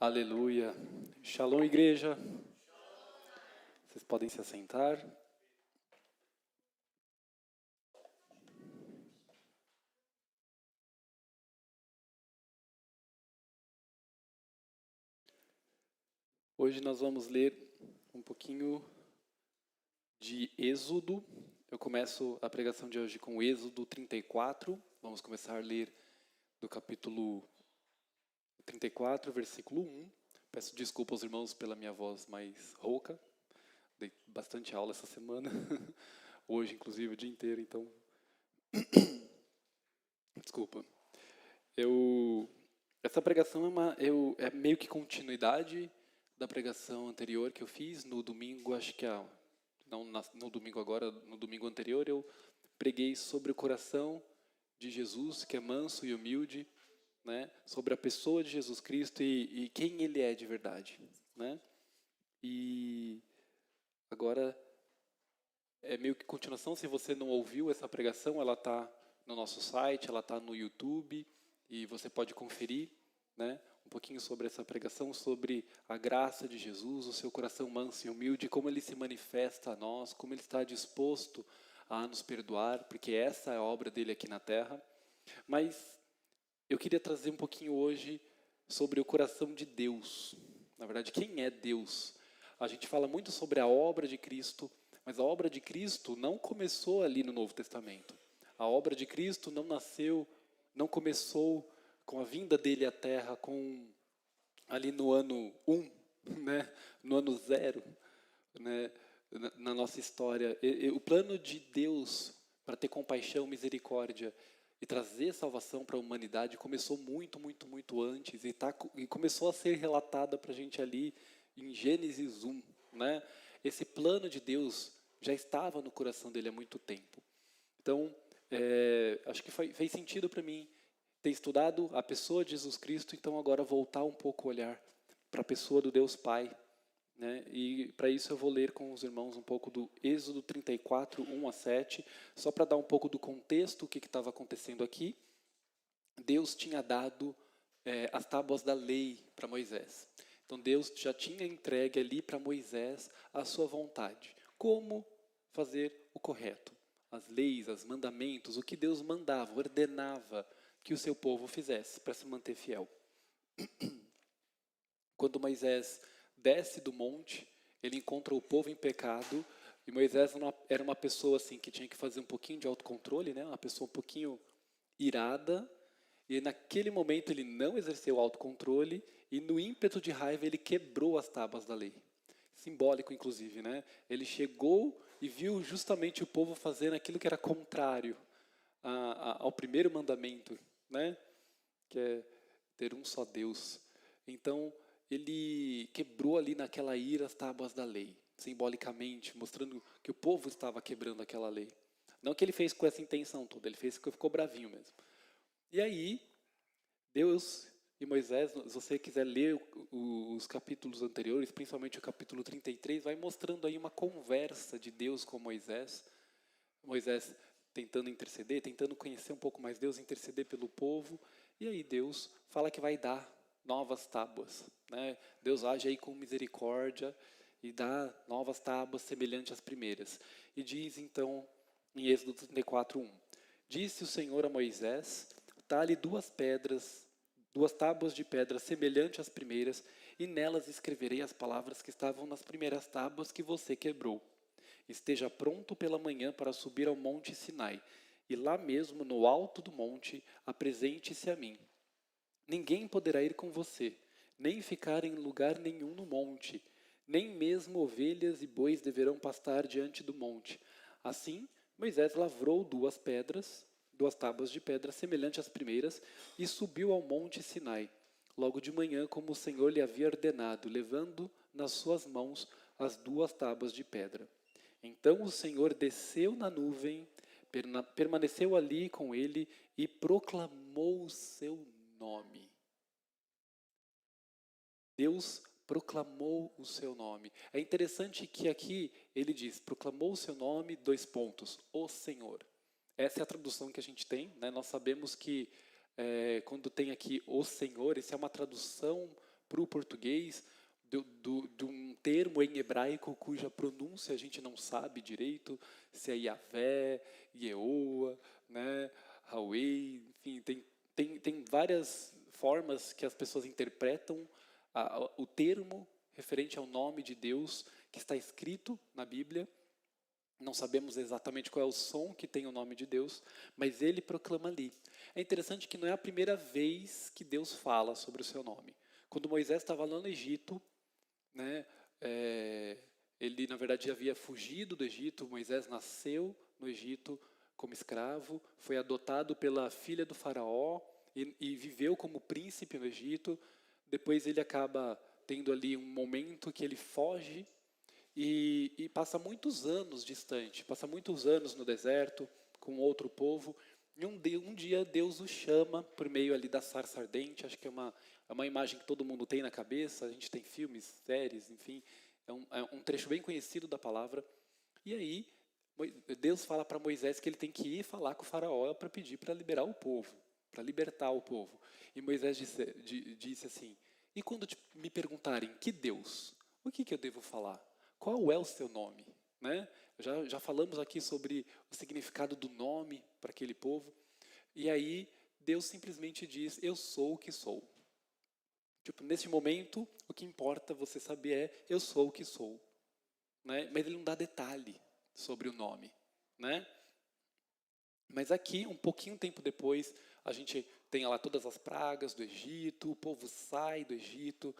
Aleluia. Shalom, igreja. Vocês podem se assentar. Hoje nós vamos ler um pouquinho de Êxodo. Eu começo a pregação de hoje com Êxodo 34. Vamos começar a ler do capítulo 34, versículo 1. Peço desculpa aos irmãos pela minha voz mais rouca. Dei bastante aula essa semana. Hoje, inclusive, o dia inteiro, então... Desculpa. Essa pregação é meio que continuidade da pregação anterior que eu fiz no domingo, acho que no domingo agora, no domingo anterior eu preguei sobre o coração de Jesus, que é manso e humilde, né? Sobre a pessoa de Jesus Cristo e quem Ele é de verdade, né? E agora é meio que continuação. Se você não ouviu essa pregação, ela está no nosso site, ela está no YouTube e você pode conferir, né? Um pouquinho sobre essa pregação, sobre a graça de Jesus, o seu coração manso e humilde, como Ele se manifesta a nós, como Ele está disposto a nos perdoar, porque essa é a obra dele aqui na terra. Mas eu queria trazer um pouquinho hoje sobre o coração de Deus. Na verdade, quem é Deus? A gente fala muito sobre a obra de Cristo, mas a obra de Cristo não começou ali no Novo Testamento. A obra de Cristo não começou com a vinda dele à Terra, ali no ano 1, né? No ano 0, né? Na nossa história. O plano de Deus para ter compaixão, misericórdia e trazer salvação para a humanidade começou muito, muito, muito antes e começou a ser relatada para a gente ali em Gênesis 1, né? Esse plano de Deus já estava no coração dele há muito tempo. Então, acho que fez sentido para mim ter estudado a pessoa de Jesus Cristo, então agora voltar um pouco o olhar para a pessoa do Deus Pai, né? E para isso eu vou ler com os irmãos um pouco do Êxodo 34, 1 a 7, só para dar um pouco do contexto, o que estava acontecendo aqui. Deus tinha dado as tábuas da lei para Moisés. Então Deus já tinha entregue ali para Moisés a sua vontade. Como fazer o correto? As leis, os mandamentos, o que Deus mandava, ordenava que o seu povo fizesse para se manter fiel. Quando Moisés desce do monte, ele encontra o povo em pecado, e Moisés era uma pessoa assim que tinha que fazer um pouquinho de autocontrole, né? Uma pessoa um pouquinho irada, e naquele momento ele não exerceu autocontrole, e no ímpeto de raiva ele quebrou as tábuas da lei. Simbólico, inclusive, né? Ele chegou e viu justamente o povo fazendo aquilo que era contrário ao primeiro mandamento, né? Que é ter um só Deus. Então, ele quebrou ali naquela ira as tábuas da lei, simbolicamente, mostrando que o povo estava quebrando aquela lei. Não que ele fez com essa intenção toda, ele fez porque ficou bravinho mesmo. E aí, Deus e Moisés, se você quiser ler os capítulos anteriores, principalmente o capítulo 33, vai mostrando aí uma conversa de Deus com Moisés. Moisés tentando interceder, tentando conhecer um pouco mais Deus, interceder pelo povo. E aí Deus fala que vai dar novas tábuas, né? Deus age aí com misericórdia e dá novas tábuas semelhantes às primeiras. E diz então em Êxodo 34:1: Disse o Senhor a Moisés: talhe duas tábuas de pedra semelhantes às primeiras, e nelas escreverei as palavras que estavam nas primeiras tábuas que você quebrou. Esteja pronto pela manhã para subir ao monte Sinai, e lá mesmo no alto do monte apresente-se a mim. Ninguém poderá ir com você, nem ficar em lugar nenhum no monte, nem mesmo ovelhas e bois deverão pastar diante do monte. Assim, Moisés lavrou duas tábuas de pedra semelhantes às primeiras, e subiu ao monte Sinai, logo de manhã, como o Senhor lhe havia ordenado, levando nas suas mãos as duas tábuas de pedra. Então o Senhor desceu na nuvem, permaneceu ali com ele e proclamou o seu nome. Deus proclamou o seu nome. É interessante que aqui ele diz, proclamou o seu nome, : o Senhor. Essa é a tradução que a gente tem, né? Nós sabemos que quando tem aqui o Senhor, isso é uma tradução para o português de um termo em hebraico cuja pronúncia a gente não sabe direito, se é Yahvé, Yehoa, né, Yahweh, enfim, tem várias formas que as pessoas interpretam o termo referente ao nome de Deus que está escrito na Bíblia. Não sabemos exatamente qual é o som que tem o nome de Deus, mas ele proclama ali. É interessante que não é a primeira vez que Deus fala sobre o seu nome. Quando Moisés estava lá no Egito, né, ele na verdade já havia fugido do Egito. Moisés nasceu no Egito como escravo, foi adotado pela filha do faraó e viveu como príncipe no Egito. Depois ele acaba tendo ali um momento que ele foge e passa muitos anos distante, passa muitos anos no deserto com outro povo. E um dia Deus o chama por meio ali da sarça ardente. Acho que é uma imagem que todo mundo tem na cabeça. A gente tem filmes, séries, enfim. É um trecho bem conhecido da palavra. E aí Deus fala para Moisés que ele tem que ir falar com o faraó para pedir para liberar o povo, para libertar o povo. E Moisés disse assim: e quando me perguntarem que Deus, o que eu devo falar? Qual é o seu nome? Né? Já falamos aqui sobre o significado do nome para aquele povo. E aí Deus simplesmente diz: eu sou o que sou. Tipo, nesse momento, o que importa você saber é: eu sou o que sou. Né? Mas ele não dá detalhe sobre o nome. Né? Mas aqui, um pouquinho tempo depois, a gente tem lá todas as pragas do Egito, o povo sai do Egito,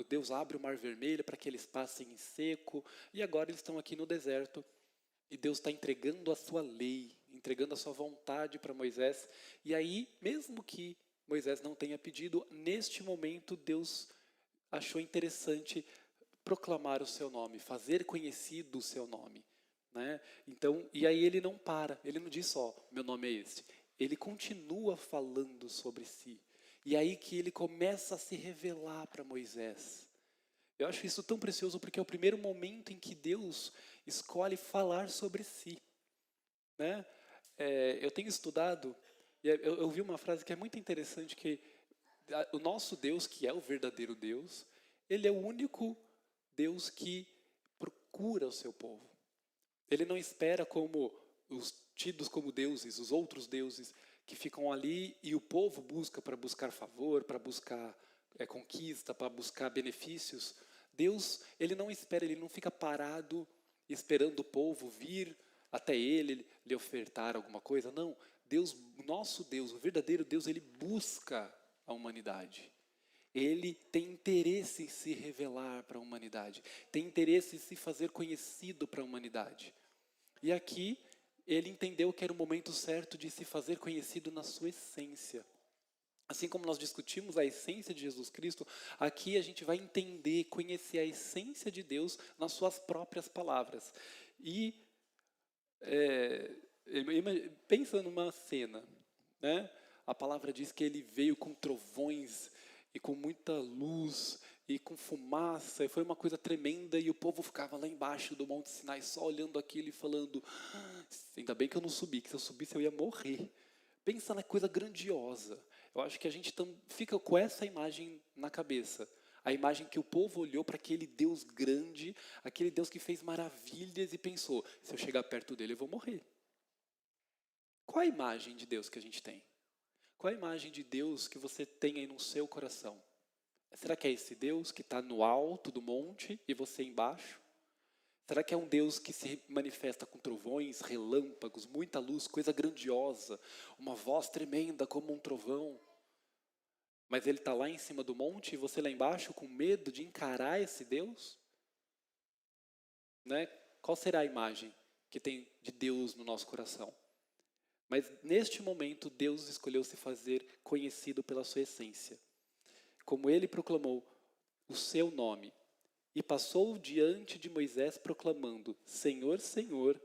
Deus abre o Mar Vermelho para que eles passem em seco, e agora eles estão aqui no deserto, e Deus está entregando a sua lei, entregando a sua vontade para Moisés. E aí, mesmo que Moisés não tenha pedido, neste momento Deus achou interessante proclamar o seu nome, fazer conhecido o seu nome. Né? Então, e aí ele não para, ele não diz só, meu nome é este. Ele continua falando sobre si. E aí que ele começa a se revelar para Moisés. Eu acho isso tão precioso porque é o primeiro momento em que Deus escolhe falar sobre si. Né? Eu tenho estudado, e eu vi uma frase que é muito interessante, que o nosso Deus, que é o verdadeiro Deus, ele é o único Deus que procura o seu povo. Ele não espera como os tidos como deuses, os outros deuses que ficam ali e o povo busca para buscar favor, para buscar conquista, para buscar benefícios. Deus, ele não espera, ele não fica parado esperando o povo vir até ele lhe ofertar alguma coisa. Não, Deus, nosso Deus, o verdadeiro Deus, ele busca a humanidade. Ele tem interesse em se revelar para a humanidade, tem interesse em se fazer conhecido para a humanidade. E aqui ele entendeu que era o momento certo de se fazer conhecido na sua essência. Assim como nós discutimos a essência de Jesus Cristo, aqui a gente vai entender, conhecer a essência de Deus nas suas próprias palavras. E pensa numa cena, né? A palavra diz que ele veio com trovões e com muita luz e com fumaça, e foi uma coisa tremenda, e o povo ficava lá embaixo do Monte Sinai só olhando aquilo e falando: ainda bem que eu não subi, que se eu subisse eu ia morrer. Pensa na coisa grandiosa. Eu acho que a gente fica com essa imagem na cabeça. A imagem que o povo olhou para aquele Deus grande, aquele Deus que fez maravilhas e pensou: se eu chegar perto dele eu vou morrer. Qual a imagem de Deus que a gente tem? Qual a imagem de Deus que você tem aí no seu coração? Será que é esse Deus que está no alto do monte e você embaixo? Será que é um Deus que se manifesta com trovões, relâmpagos, muita luz, coisa grandiosa, uma voz tremenda como um trovão? Mas ele está lá em cima do monte e você lá embaixo com medo de encarar esse Deus? Né? Qual será a imagem que tem de Deus no nosso coração? Mas neste momento Deus escolheu se fazer conhecido pela sua essência. Como ele proclamou o seu nome, e passou diante de Moisés proclamando: Senhor, Senhor,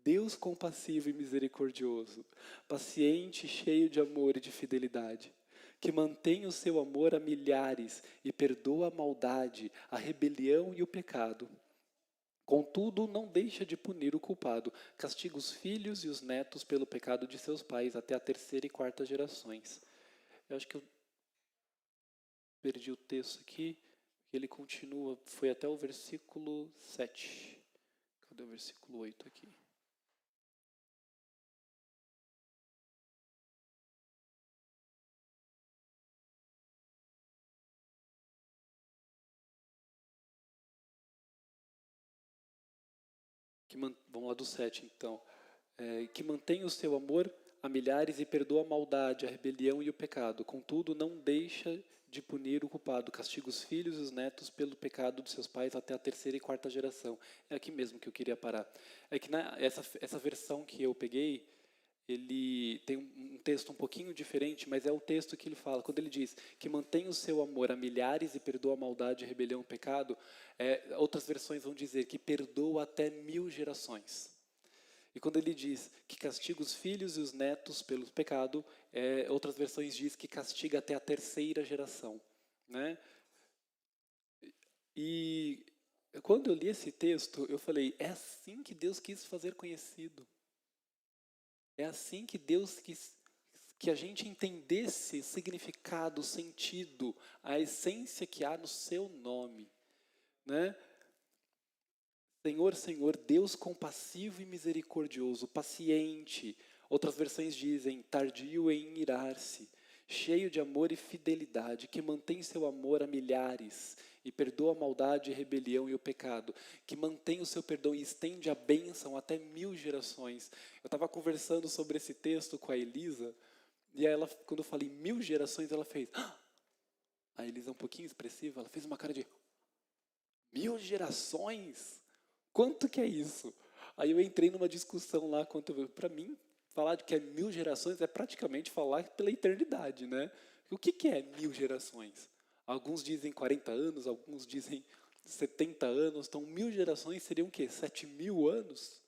Deus compassivo e misericordioso, paciente, cheio de amor e de fidelidade, que mantém o seu amor a milhares e perdoa a maldade, a rebelião e o pecado. Contudo, não deixa de punir o culpado, castiga os filhos e os netos pelo pecado de seus pais até a terceira e quarta gerações. Eu acho que perdi o texto aqui, ele continua, foi até o versículo 7. Cadê o versículo 8 aqui? Vamos lá do 7, então. Que mantém o seu amor a milhares e perdoa a maldade, a rebelião e o pecado. Contudo, não deixa de punir o culpado. Castiga os filhos e os netos pelo pecado de seus pais até a terceira e quarta geração. É aqui mesmo que eu queria parar. É que essa versão que eu peguei, ele tem um texto um pouquinho diferente, mas é o texto que ele fala. Quando ele diz que mantém o seu amor a milhares e perdoa a maldade, a rebelião e o pecado, outras versões vão dizer que perdoa até 1000 gerações. E quando ele diz que castiga os filhos e os netos pelo pecado, outras versões diz que castiga até a terceira geração, né? E quando eu li esse texto, eu falei, é assim que Deus quis fazer conhecido. É assim que Deus quis que a gente entendesse o significado, o sentido, a essência que há no seu nome, né? Senhor, Senhor, Deus compassivo e misericordioso, paciente. Outras versões dizem tardio em irar-se, cheio de amor e fidelidade, que mantém seu amor a milhares e perdoa a maldade, a rebelião e o pecado, que mantém o seu perdão e estende a bênção até 1000 gerações. Eu estava conversando sobre esse texto com a Elisa, e ela, quando eu falei 1000 gerações, ela fez... A Elisa é um pouquinho expressiva, ela fez uma cara de... 1000 gerações? Quanto que é isso? Aí eu entrei numa discussão lá, para mim, falar de que é 1000 gerações é praticamente falar pela eternidade, né? O que é 1000 gerações? Alguns dizem 40 anos, alguns dizem 70 anos, então 1000 gerações seriam o quê? 7000 anos?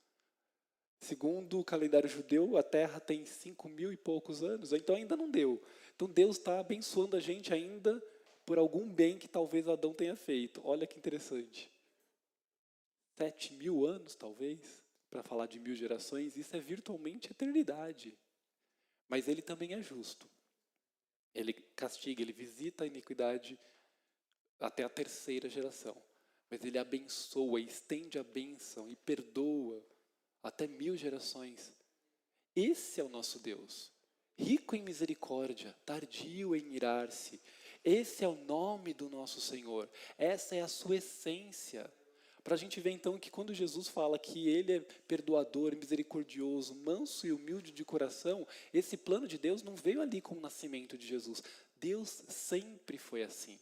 Segundo o calendário judeu, a Terra tem 5000 e poucos anos, então ainda não deu. Então Deus está abençoando a gente ainda por algum bem que talvez Adão tenha feito. Olha que interessante. 7000 anos, talvez, para falar de 1000 gerações, isso é virtualmente eternidade. Mas ele também é justo. Ele castiga, ele visita a iniquidade até a terceira geração. Mas ele abençoa, estende a bênção e perdoa até 1000 gerações. Esse é o nosso Deus. Rico em misericórdia, tardio em irar-se. Esse é o nome do nosso Senhor. Essa é a sua essência. Para a gente ver então que quando Jesus fala que ele é perdoador, misericordioso, manso e humilde de coração, esse plano de Deus não veio ali com o nascimento de Jesus. Deus sempre foi assim.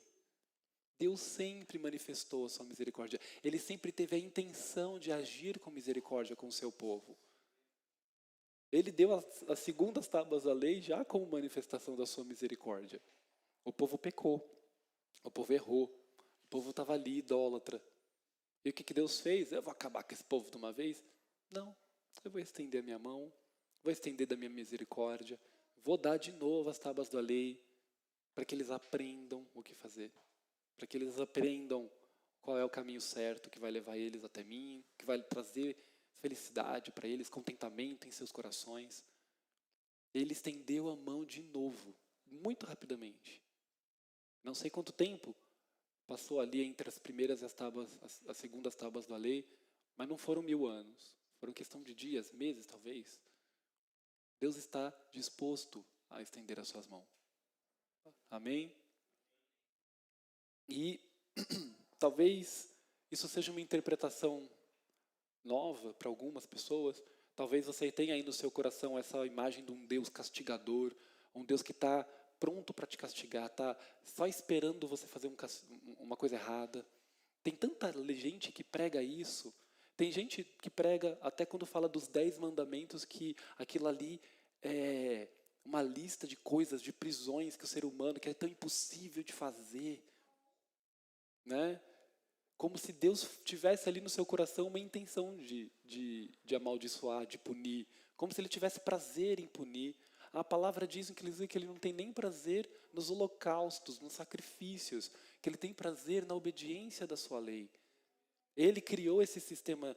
Deus sempre manifestou a sua misericórdia. Ele sempre teve a intenção de agir com misericórdia com o seu povo. Ele deu as segundas tábuas da lei já como manifestação da sua misericórdia. O povo pecou, o povo errou, o povo estava ali idólatra. E o que Deus fez? Eu vou acabar com esse povo de uma vez? Não, eu vou estender a minha mão, vou estender da minha misericórdia, vou dar de novo as tábuas da lei, para que eles aprendam o que fazer, para que eles aprendam qual é o caminho certo que vai levar eles até mim, que vai trazer felicidade para eles, contentamento em seus corações. Ele estendeu a mão de novo, muito rapidamente. Não sei quanto tempo passou ali entre as primeiras e as segundas tábuas da lei, mas não foram 1000 anos. Foram questão de dias, meses talvez. Deus está disposto a estender as suas mãos. Amém? E talvez isso seja uma interpretação nova para algumas pessoas. Talvez você tenha aí no seu coração essa imagem de um Deus castigador, um Deus que está pronto para te castigar, está só esperando você fazer uma coisa errada. Tem tanta gente que prega isso. Tem gente que prega, até quando fala dos 10 mandamentos, que aquilo ali é uma lista de coisas, de prisões que o ser humano, que é tão impossível de fazer. Né? Como se Deus tivesse ali no seu coração uma intenção de amaldiçoar, de punir. Como se ele tivesse prazer em punir. A palavra diz, inclusive, que ele não tem nem prazer nos holocaustos, nos sacrifícios, que ele tem prazer na obediência da sua lei. Ele criou esse sistema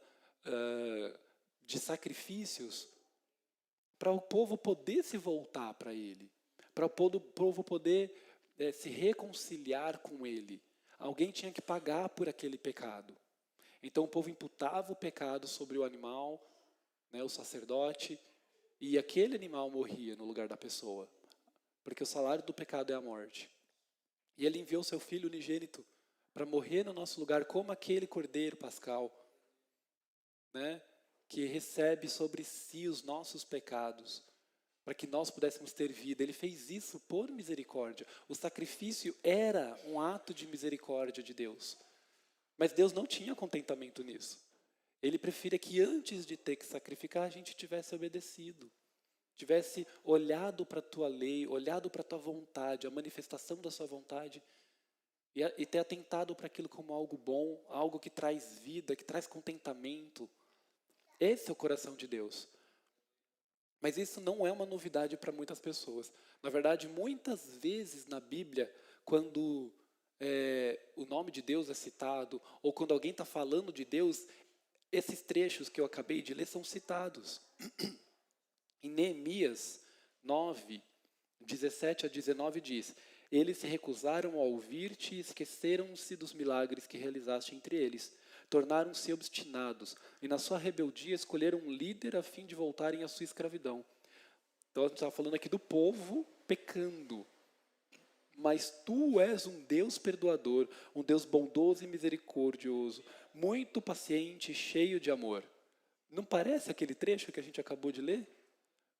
de sacrifícios para o povo poder se voltar para ele, para o povo poder se reconciliar com ele. Alguém tinha que pagar por aquele pecado. Então o povo imputava o pecado sobre o animal, né, o sacerdote, e aquele animal morria no lugar da pessoa, porque o salário do pecado é a morte. E ele enviou seu filho unigênito para morrer no nosso lugar, como aquele cordeiro pascal, né, que recebe sobre si os nossos pecados, para que nós pudéssemos ter vida. Ele fez isso por misericórdia. O sacrifício era um ato de misericórdia de Deus. Mas Deus não tinha contentamento nisso. Ele preferia que antes de ter que sacrificar, a gente tivesse obedecido. Tivesse olhado para a tua lei, olhado para a tua vontade, a manifestação da sua vontade, e ter atentado para aquilo como algo bom, algo que traz vida, que traz contentamento. Esse é o coração de Deus. Mas isso não é uma novidade para muitas pessoas. Na verdade, muitas vezes na Bíblia, quando o nome de Deus é citado, ou quando alguém está falando de Deus, esses trechos que eu acabei de ler são citados. Em Neemias 9, 17 a 19 diz: eles se recusaram a ouvir-te e esqueceram-se dos milagres que realizaste entre eles. Tornaram-se obstinados e na sua rebeldia escolheram um líder a fim de voltarem à sua escravidão. Então a gente está falando aqui do povo pecando. Mas tu és um Deus perdoador, um Deus bondoso e misericordioso, muito paciente e cheio de amor. Não parece aquele trecho que a gente acabou de ler?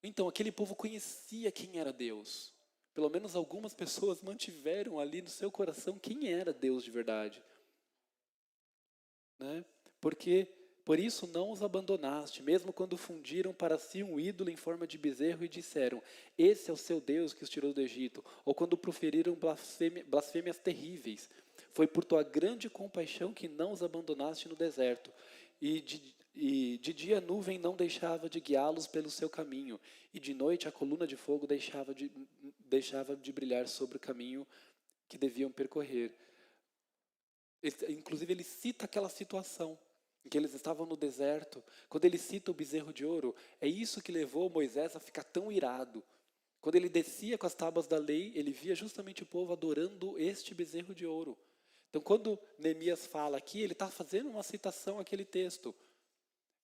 Então, aquele povo conhecia quem era Deus. Pelo menos algumas pessoas mantiveram ali no seu coração quem era Deus de verdade. Né? Porque, por isso não os abandonaste, mesmo quando fundiram para si um ídolo em forma de bezerro e disseram: esse é o seu Deus que os tirou do Egito, ou quando proferiram blasfêmias terríveis. Foi por tua grande compaixão que não os abandonaste no deserto, e de dia a nuvem não deixava de guiá-los pelo seu caminho, e de noite a coluna de fogo deixava de brilhar sobre o caminho que deviam percorrer. Inclusive ele cita aquela situação em que eles estavam no deserto. Quando ele cita o bezerro de ouro, é isso que levou Moisés a ficar tão irado. Quando ele descia com as tábuas da lei, ele via justamente o povo adorando este bezerro de ouro. Então quando Neemias fala aqui, ele está fazendo uma citação àquele texto.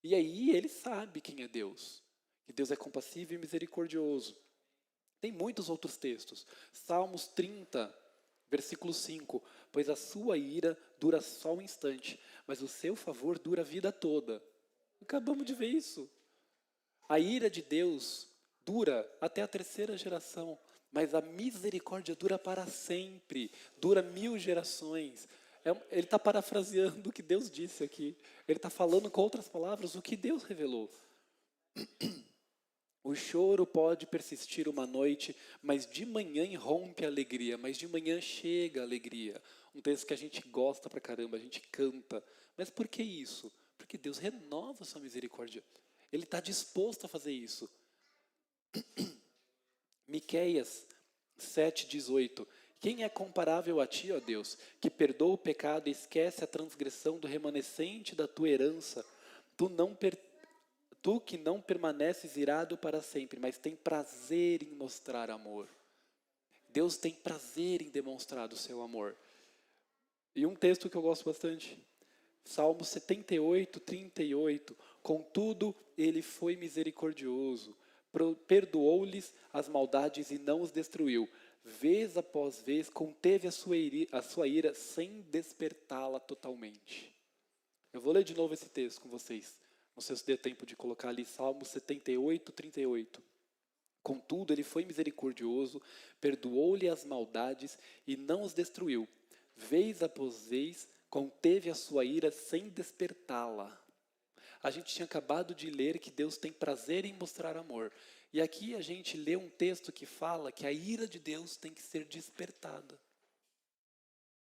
E aí ele sabe quem é Deus. Que Deus é compassivo e misericordioso. Tem muitos outros textos. Salmos 30, versículo 5. Pois a sua ira dura só um instante, mas o seu favor dura a vida toda. Acabamos de ver isso. A ira de Deus dura até a terceira geração, mas a misericórdia dura para sempre, dura 1000 gerações. Ele está parafraseando o que Deus disse aqui. Ele está falando com outras palavras o que Deus revelou. O choro pode persistir uma noite, mas de manhã irrompe a alegria, mas de manhã chega a alegria. Um texto que a gente gosta pra caramba, a gente canta. Mas por que isso? Porque Deus renova a sua misericórdia. Ele está disposto a fazer isso. Miqueias 7,18. Quem é comparável a ti, ó Deus, que perdoa o pecado e esquece a transgressão do remanescente da tua herança? Tu que não permaneces irado para sempre, mas tem prazer em mostrar amor. Deus tem prazer em demonstrar o seu amor. E um texto que eu gosto bastante, Salmo 78, 38. Contudo, ele foi misericordioso, perdoou-lhes as maldades e não os destruiu. Vez após vez, conteve a sua ira sem despertá-la totalmente. Eu vou ler de novo esse texto com vocês. Não sei se dê tempo de colocar ali Salmo 78, 38. Contudo, ele foi misericordioso, perdoou-lhe as maldades e não os destruiu. Vez após vez, conteve a sua ira sem despertá-la. A gente tinha acabado de ler que Deus tem prazer em mostrar amor. E aqui a gente lê um texto que fala que a ira de Deus tem que ser despertada.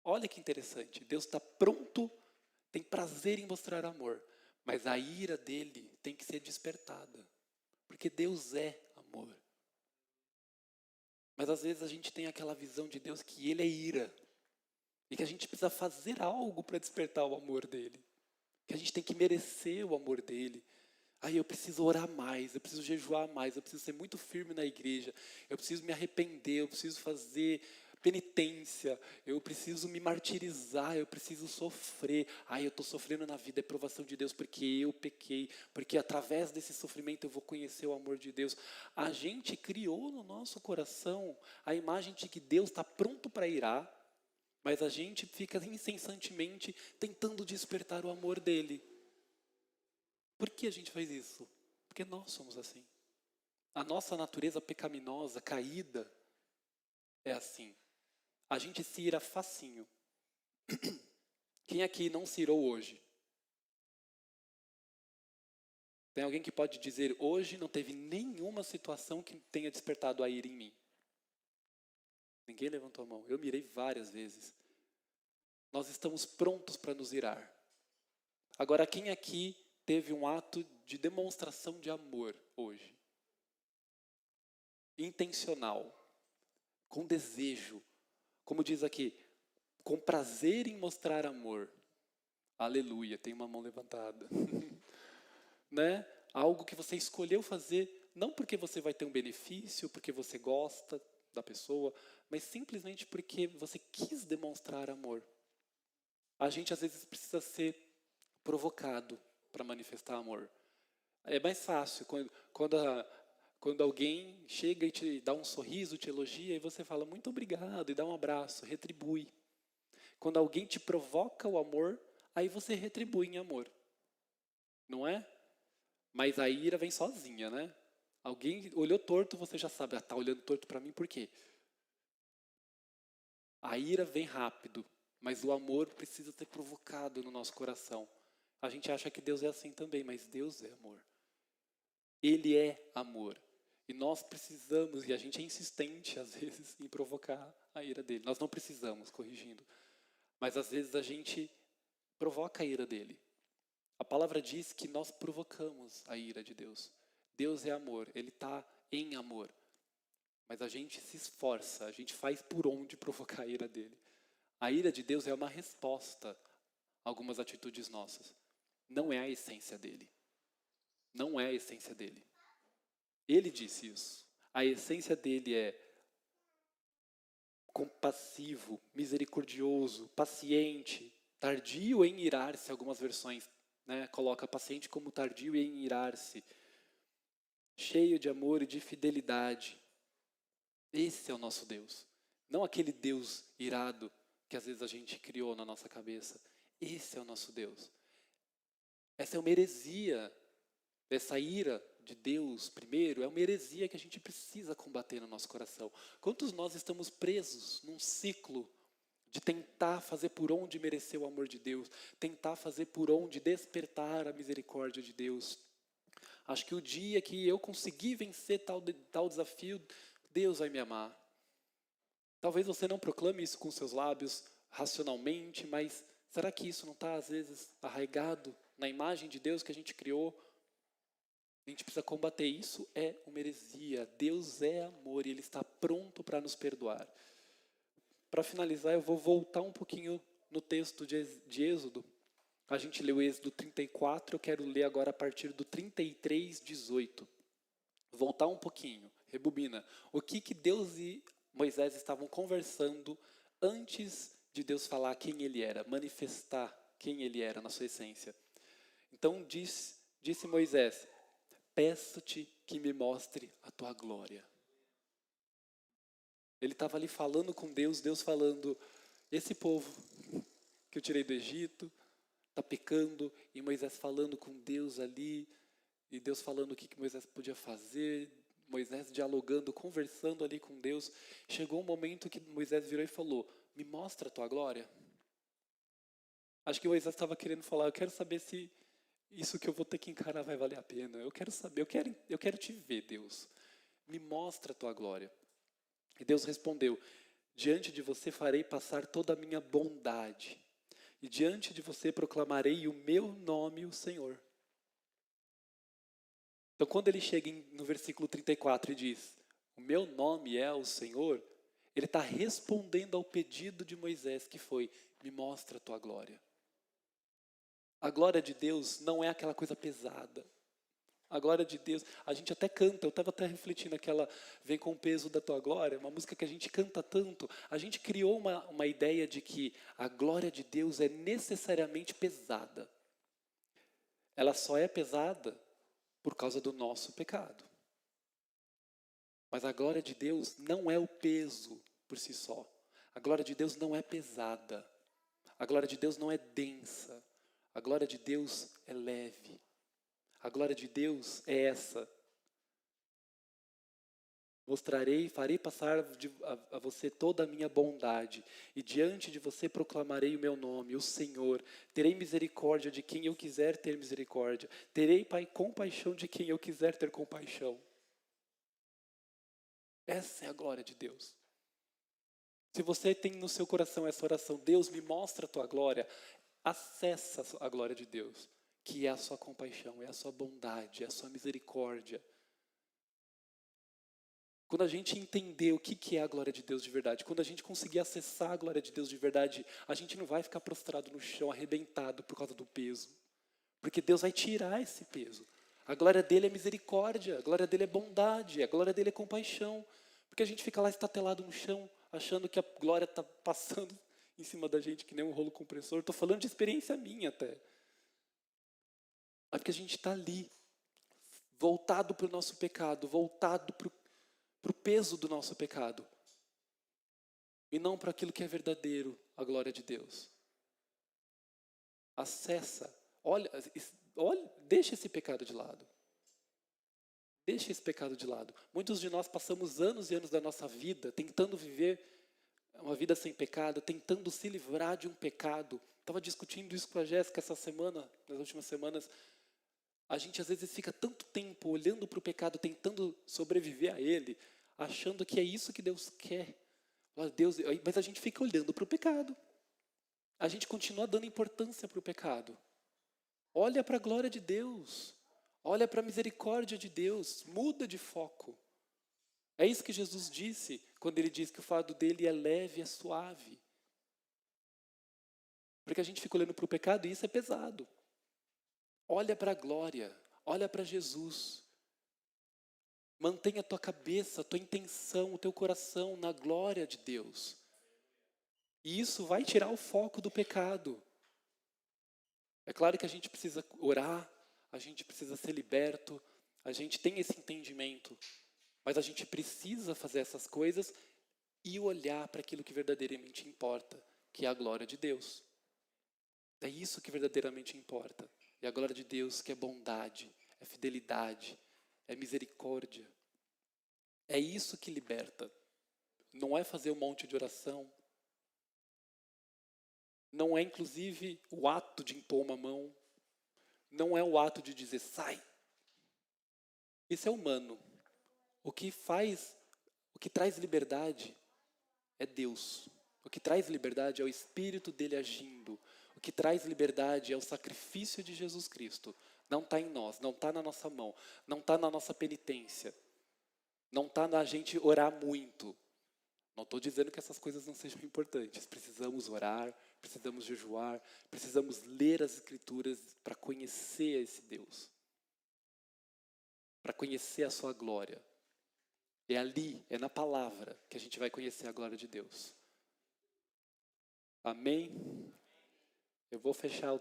Olha que interessante. Deus está pronto, tem prazer em mostrar amor. Mas a ira dele tem que ser despertada. Porque Deus é amor. Mas às vezes a gente tem aquela visão de Deus que ele é ira. E que a gente precisa fazer algo para despertar o amor dele. Que a gente tem que merecer o amor dele. Eu preciso orar mais, eu preciso jejuar mais, eu preciso ser muito firme na igreja, eu preciso me arrepender, eu preciso fazer penitência, eu preciso me martirizar, eu preciso sofrer. Eu estou sofrendo na vida, é provação de Deus porque eu pequei, porque através desse sofrimento eu vou conhecer o amor de Deus. A gente criou no nosso coração a imagem de que Deus está pronto para irar, mas a gente fica incessantemente tentando despertar o amor dele. Por que a gente faz isso? Porque nós somos assim. A nossa natureza pecaminosa, caída, é assim. A gente se ira facinho. Quem aqui não se irou hoje? Tem alguém que pode dizer, hoje não teve nenhuma situação que tenha despertado a ira em mim? Ninguém levantou a mão. Eu me irei várias vezes. Nós estamos prontos para nos irar. Agora, quem aqui teve um ato de demonstração de amor hoje? Intencional. Com desejo. Como diz aqui, com prazer em mostrar amor. Aleluia, tem uma mão levantada. Né? Algo que você escolheu fazer, não porque você vai ter um benefício, porque você gosta da pessoa, mas simplesmente porque você quis demonstrar amor. A gente às vezes precisa ser provocado para manifestar amor. É mais fácil quando alguém chega e te dá um sorriso, te elogia, e você fala muito obrigado e dá um abraço, retribui. Quando alguém te provoca o amor, aí você retribui em amor. Não é? Mas a ira vem sozinha, né? Alguém olhou torto, você já sabe, tá olhando torto para mim por quê? A ira vem rápido, mas o amor precisa ser provocado no nosso coração. A gente acha que Deus é assim também, mas Deus é amor. Ele é amor. E nós precisamos, e a gente é insistente às vezes em provocar a ira dele. Nós não precisamos, corrigindo. Mas às vezes a gente provoca a ira dele. A palavra diz que nós provocamos a ira de Deus. Deus é amor, Ele está em amor. Mas a gente se esforça, a gente faz por onde provocar a ira dele. A ira de Deus é uma resposta a algumas atitudes nossas. Não é a essência dele. Não é a essência dele. Ele disse isso. A essência dele é compassivo, misericordioso, paciente, tardio em irar-se, algumas versões, né, coloca paciente como tardio em irar-se, cheio de amor e de fidelidade. Esse é o nosso Deus. Não aquele Deus irado que às vezes a gente criou na nossa cabeça. Esse é o nosso Deus. Essa é uma heresia. Essa ira de Deus, primeiro, é uma heresia que a gente precisa combater no nosso coração. Quantos nós estamos presos num ciclo de tentar fazer por onde merecer o amor de Deus, tentar fazer por onde despertar a misericórdia de Deus? Acho que o dia que eu conseguir vencer tal desafio, Deus vai me amar. Talvez você não proclame isso com seus lábios racionalmente, mas será que isso não está, às vezes, arraigado na imagem de Deus que a gente criou? A gente precisa combater isso, é uma heresia. Deus é amor e Ele está pronto para nos perdoar. Para finalizar, eu vou voltar um pouquinho no texto de Êxodo. A gente leu Êxodo 34, eu quero ler agora a partir do 33:18. Voltar um pouquinho, rebobina. O que Deus e Moisés estavam conversando antes de Deus falar quem Ele era, manifestar quem Ele era na sua essência. Então disse Moisés, peço-te que me mostre a tua glória. Ele estava ali falando com Deus, Deus falando, esse povo que eu tirei do Egito está pecando, e Moisés falando com Deus ali, e Deus falando o que Moisés podia fazer, Moisés dialogando, conversando ali com Deus. Chegou um momento que Moisés virou e falou, me mostra a tua glória. Acho que Moisés estava querendo falar, eu quero saber se isso que eu vou ter que encarar vai valer a pena. Eu quero saber, eu quero te ver, Deus. Me mostra a tua glória. E Deus respondeu, diante de você farei passar toda a minha bondade. E diante de você proclamarei o meu nome, o Senhor. Então, quando ele chega no versículo 34 e diz, o meu nome é o Senhor, ele está respondendo ao pedido de Moisés, que foi, me mostra a tua glória. A glória de Deus não é aquela coisa pesada. A glória de Deus. A gente até canta, eu estava até refletindo aquela Vem com o peso da tua glória, uma música que a gente canta tanto. A gente criou uma ideia de que a glória de Deus é necessariamente pesada. Ela só é pesada por causa do nosso pecado. Mas a glória de Deus não é o peso por si só. A glória de Deus não é pesada. A glória de Deus não é densa. A glória de Deus é leve. A glória de Deus é essa. Mostrarei, farei passar a você toda a minha bondade, e diante de você proclamarei o meu nome, o Senhor. Terei misericórdia de quem eu quiser ter misericórdia. Terei compaixão de quem eu quiser ter compaixão. Essa é a glória de Deus. Se você tem no seu coração essa oração, Deus me mostra a tua glória, acessa a glória de Deus, que é a sua compaixão, é a sua bondade, é a sua misericórdia. Quando a gente entender o que é a glória de Deus de verdade, quando a gente conseguir acessar a glória de Deus de verdade, a gente não vai ficar prostrado no chão, arrebentado por causa do peso. Porque Deus vai tirar esse peso. A glória dele é misericórdia, a glória dele é bondade, a glória dele é compaixão. Porque a gente fica lá estatelado no chão, achando que a glória está passando em cima da gente, que nem um rolo compressor. Estou falando de experiência minha até. É porque a gente está ali, voltado para o nosso pecado, voltado para o peso do nosso pecado. E não para aquilo que é verdadeiro, a glória de Deus. Acessa, olha, deixa esse pecado de lado. Deixa esse pecado de lado. Muitos de nós passamos anos e anos da nossa vida tentando viver uma vida sem pecado, tentando se livrar de um pecado. Estava discutindo isso com a Jéssica essa semana, nas últimas semanas. A gente às vezes fica tanto tempo olhando para o pecado, tentando sobreviver a ele, achando que é isso que Deus quer. Deus, mas a gente fica olhando para o pecado. A gente continua dando importância para o pecado. Olha para a glória de Deus. Olha para a misericórdia de Deus. Muda de foco. É isso que Jesus disse quando ele diz que o fardo dele é leve, é suave. Porque a gente fica olhando para o pecado e isso é pesado. Olha para a glória. Olha para Jesus. Mantenha a tua cabeça, a tua intenção, o teu coração na glória de Deus. E isso vai tirar o foco do pecado. É claro que a gente precisa orar, a gente precisa ser liberto, a gente tem esse entendimento. Mas a gente precisa fazer essas coisas e olhar para aquilo que verdadeiramente importa, que é a glória de Deus. É isso que verdadeiramente importa. E a glória de Deus que é bondade, é fidelidade, é misericórdia. É isso que liberta. Não é fazer um monte de oração. Não é, inclusive, o ato de impor uma mão. Não é o ato de dizer, sai. Isso é humano. O que traz liberdade é Deus. O que traz liberdade é o Espírito dele agindo. O que traz liberdade é o sacrifício de Jesus Cristo. Não está em nós, não está na nossa mão, não está na nossa penitência. Não está na gente orar muito. Não estou dizendo que essas coisas não sejam importantes. Precisamos orar, precisamos jejuar, precisamos ler as Escrituras para conhecer esse Deus. Para conhecer a sua glória. É ali, é na palavra, que a gente vai conhecer a glória de Deus. Amém? Eu vou fechar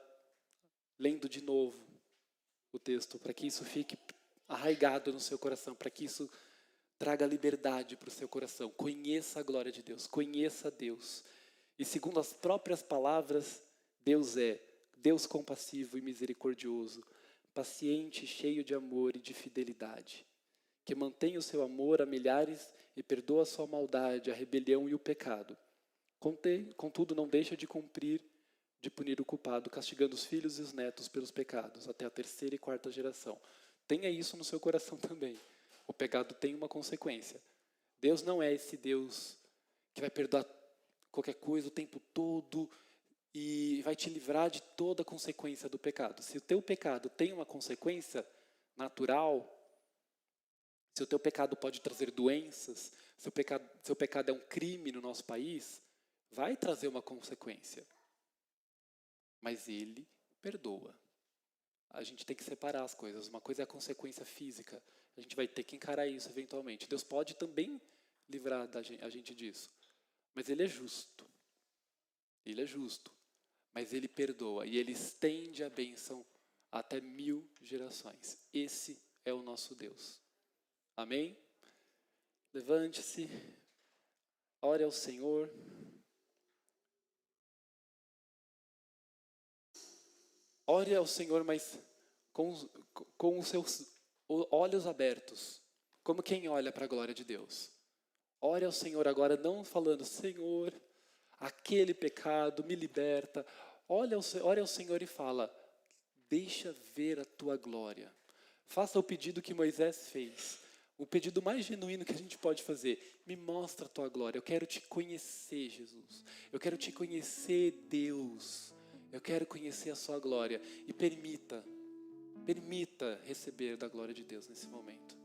lendo de novo o texto, para que isso fique arraigado no seu coração, para que isso traga liberdade para o seu coração. Conheça a glória de Deus, conheça Deus. E segundo as próprias palavras, Deus é Deus compassivo e misericordioso, paciente, cheio de amor e de fidelidade, que mantém o seu amor a milhares e perdoa a sua maldade, a rebelião e o pecado. Contudo, não deixa de punir o culpado, castigando os filhos e os netos pelos pecados, até a terceira e quarta geração. Tenha isso no seu coração também. O pecado tem uma consequência. Deus não é esse Deus que vai perdoar qualquer coisa o tempo todo e vai te livrar de toda a consequência do pecado. Se o teu pecado tem uma consequência natural, se o teu pecado pode trazer doenças, se o seu pecado é um crime no nosso país, vai trazer uma consequência. Mas ele perdoa. a gente tem que separar as coisas. Uma coisa é a consequência física. A gente vai ter que encarar isso eventualmente. Deus pode também livrar a gente disso. Mas Ele é justo. Ele é justo. Mas Ele perdoa e Ele estende a bênção até 1000 gerações. Esse é o nosso Deus. Amém? Levante-se. Ore ao Senhor. Ore ao Senhor, mas com os seus olhos abertos, como quem olha para a glória de Deus. Ore ao Senhor agora, não falando, Senhor, aquele pecado me liberta. Ore ao Senhor e fala, deixa ver a tua glória. Faça o pedido que Moisés fez. O pedido mais genuíno que a gente pode fazer. Me mostra a tua glória. Eu quero te conhecer, Jesus. Eu quero te conhecer, Deus. Eu quero conhecer a sua glória. E permita receber da glória de Deus nesse momento.